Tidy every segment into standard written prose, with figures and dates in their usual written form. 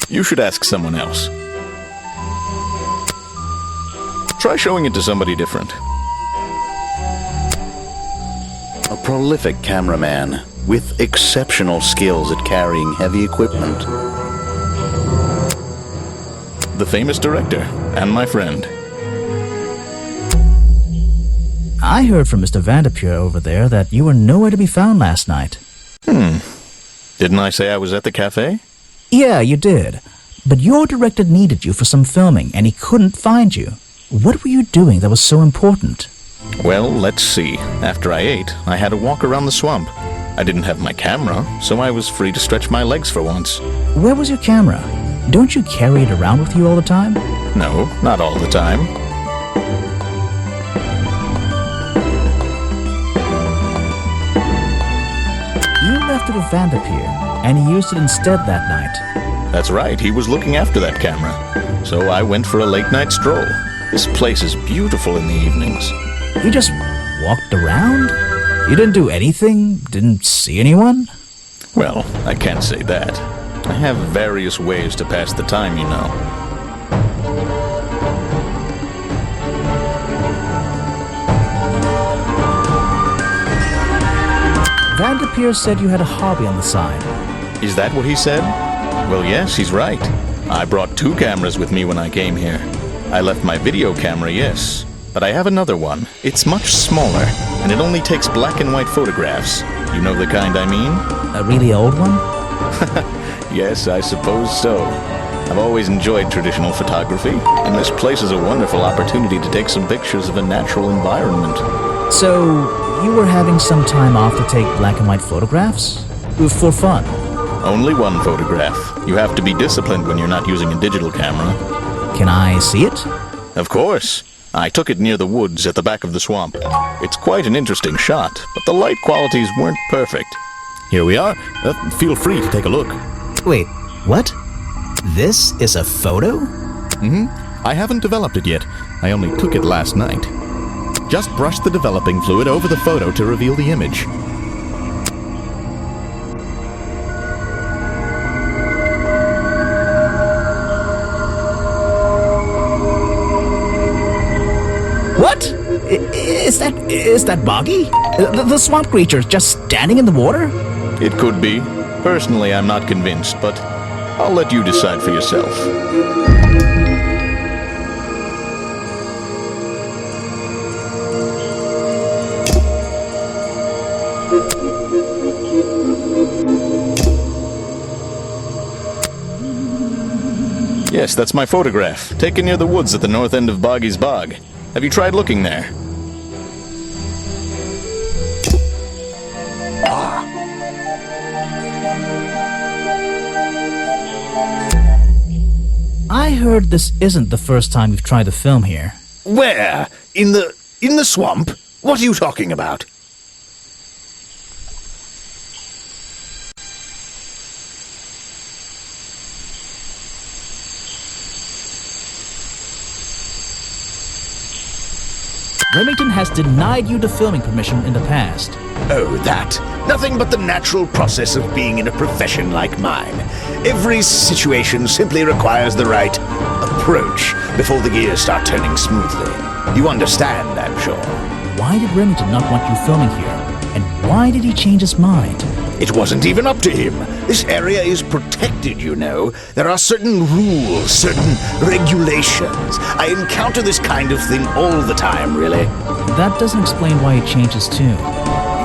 You should ask someone else. Try showing it to somebody different. A prolific cameraman with exceptional skills at carrying heavy equipment. The famous director, and my friend. I heard from Mr. Vanderpure over there that you were nowhere to be found last night. Didn't I say I was at the cafe? Yeah, you did. But your director needed you for some filming, and he couldn't find you. What were you doing that was so important? Well, let's see. After I ate, I had a walk around the swamp. I didn't have my camera, so I was free to stretch my legs for once. Where was your camera? Don't you carry it around with you all the time? No, not all the time. You left it at Vanderpure, and he used it instead that night. That's right, he was looking after that camera. So I went for a late-night stroll. This place is beautiful in the evenings. You just walked around? You didn't do anything? Didn't see anyone? Well, I can't say that. I have various ways to pass the time, you know. Vanderpure said you had a hobby on the side. Is that what he said? Well, yes, he's right. I brought 2 cameras with me when I came here. I left my video camera, yes. But I have another one. It's much smaller, and it only takes black and white photographs. You know the kind I mean? A really old one? Yes, I suppose so. I've always enjoyed traditional photography, and this place is a wonderful opportunity to take some pictures of a natural environment. So, you were having some time off to take black and white photographs? For fun? Only one photograph. You have to be disciplined when you're not using a digital camera. Can I see it? Of course. I took it near the woods at the back of the swamp. It's quite an interesting shot, but the light qualities weren't perfect. Here we are. Feel free to take a look. Wait, what? This is a photo? I haven't developed it yet. I only took it last night. Just brush the developing fluid over the photo to reveal the image. What? Is that Boggy? The swamp creature just standing in the water? It could be. Personally, I'm not convinced, but I'll let you decide for yourself. Yes, that's my photograph, taken near the woods at the north end of Boggy's Bog. Have you tried looking there? I heard this isn't the first time you've tried to film here. Where? In the swamp? What are you talking about? Remington has denied you the filming permission in the past. Oh, that. Nothing but the natural process of being in a profession like mine. Every situation simply requires the right approach before the gears start turning smoothly. You understand, I'm sure. Why did Remington not want you filming here? And why did he change his mind? It wasn't even up to him. This area is protected, you know. There are certain rules, certain regulations. I encounter this kind of thing all the time, really. That doesn't explain why he changed his tune.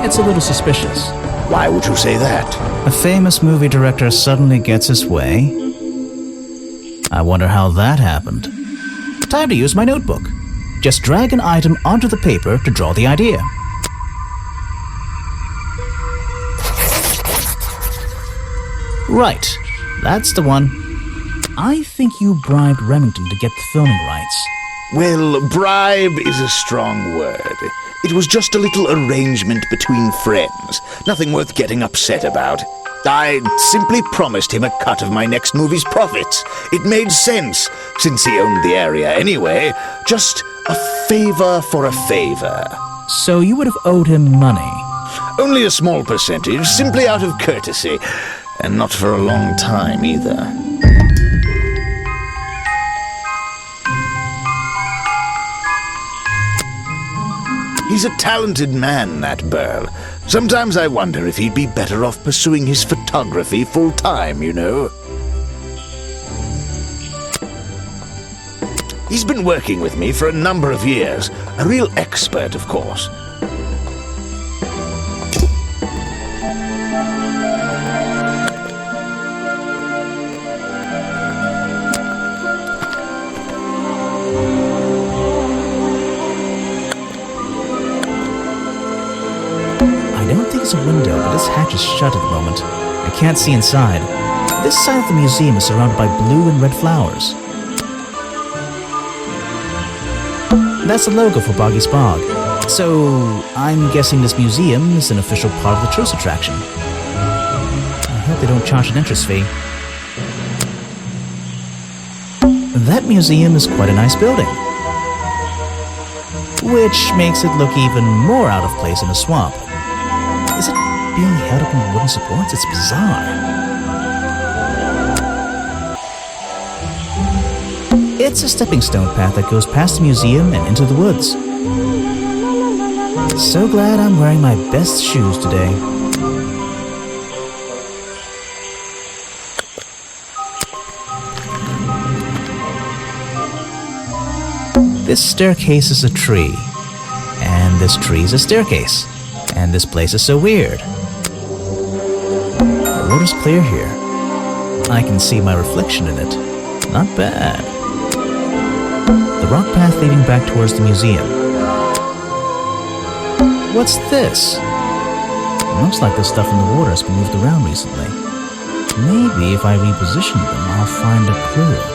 It's a little suspicious. Why would you say that? A famous movie director suddenly gets his way? I wonder how that happened. Time to use my notebook. Just drag an item onto the paper to draw the idea. Right, that's the one. I think you bribed Remington to get the filming rights. Well, bribe is a strong word. It was just a little arrangement between friends. Nothing worth getting upset about. I simply promised him a cut of my next movie's profits. It made sense, since he owned the area anyway. Just a favor for a favor. So you would have owed him money? Only a small percentage, simply out of courtesy. And not for a long time, either. He's a talented man, that Burl. Sometimes I wonder if he'd be better off pursuing his photography full-time, you know. He's been working with me for a number of years. A real expert, of course. I don't think it's a window, but this hatch is shut at the moment. I can't see inside. This side of the museum is surrounded by blue and red flowers. That's the logo for Boggy's Bog. So, I'm guessing this museum is an official part of the tourist attraction. I hope they don't charge an entrance fee. That museum is quite a nice building, which makes it look even more out of place in a swamp. Is it being held up on wooden supports? It's bizarre. It's a stepping stone path that goes past the museum and into the woods. So glad I'm wearing my best shoes today. This staircase is a tree, and this tree is a staircase, and this place is so weird. The water's clear here. I can see my reflection in it. Not bad. The rock path leading back towards the museum. What's this? It looks like the stuff in the water has been moved around recently. Maybe if I reposition them, I'll find a clue.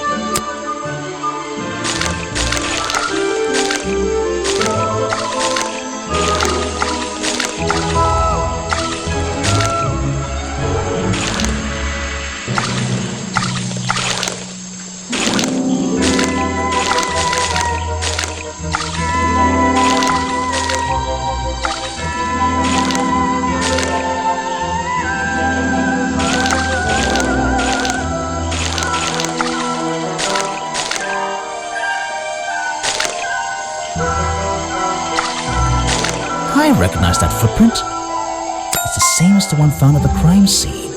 I recognize that footprint. It's the same as the one found at the crime scene.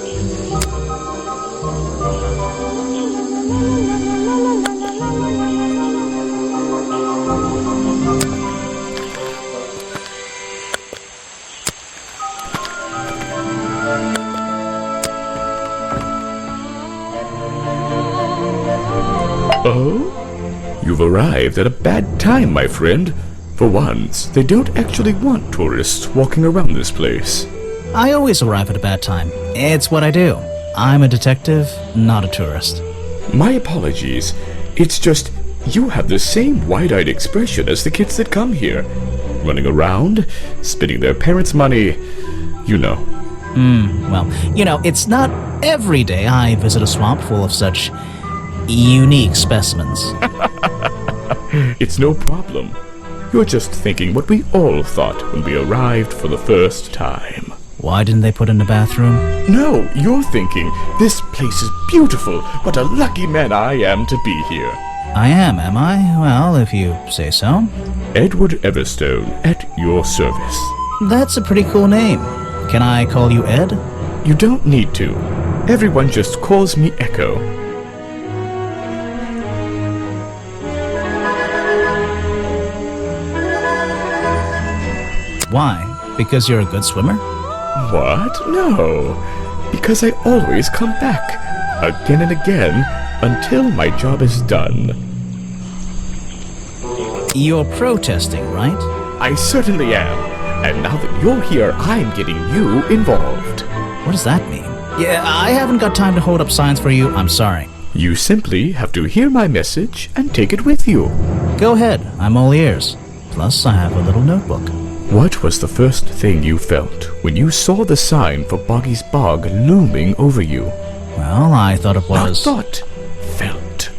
Oh? You've arrived at a bad time, my friend. For once, they don't actually want tourists walking around this place. I always arrive at a bad time. It's what I do. I'm a detective, not a tourist. My apologies. It's just, you have the same wide-eyed expression as the kids that come here. Running around, spending their parents' money, you know. Well, it's not every day I visit a swamp full of such unique specimens. It's no problem. You're just thinking what we all thought when we arrived for the first time. Why didn't they put in a bathroom? No, you're thinking, this place is beautiful. What a lucky man I am to be here. I am I? Well, if you say so. Edward Everstone, at your service. That's a pretty cool name. Can I call you Ed? You don't need to. Everyone just calls me Echo. Why? Because you're a good swimmer? What? No. Because I always come back, again and again, until my job is done. You're protesting, right? I certainly am. And now that you're here, I'm getting you involved. What does that mean? Yeah, I haven't got time to hold up signs for you. I'm sorry. You simply have to hear my message and take it with you. Go ahead. I'm all ears. Plus, I have a little notebook. What was the first thing you felt when you saw the sign for Boggy's Bog looming over you? Well, I thought it was... Not thought. Felt.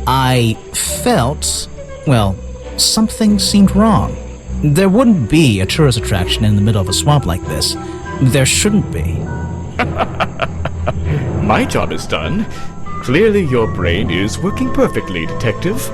I felt... Well, something seemed wrong. There wouldn't be a tourist attraction in the middle of a swamp like this. There shouldn't be. My job is done. Clearly your brain is working perfectly, Detective.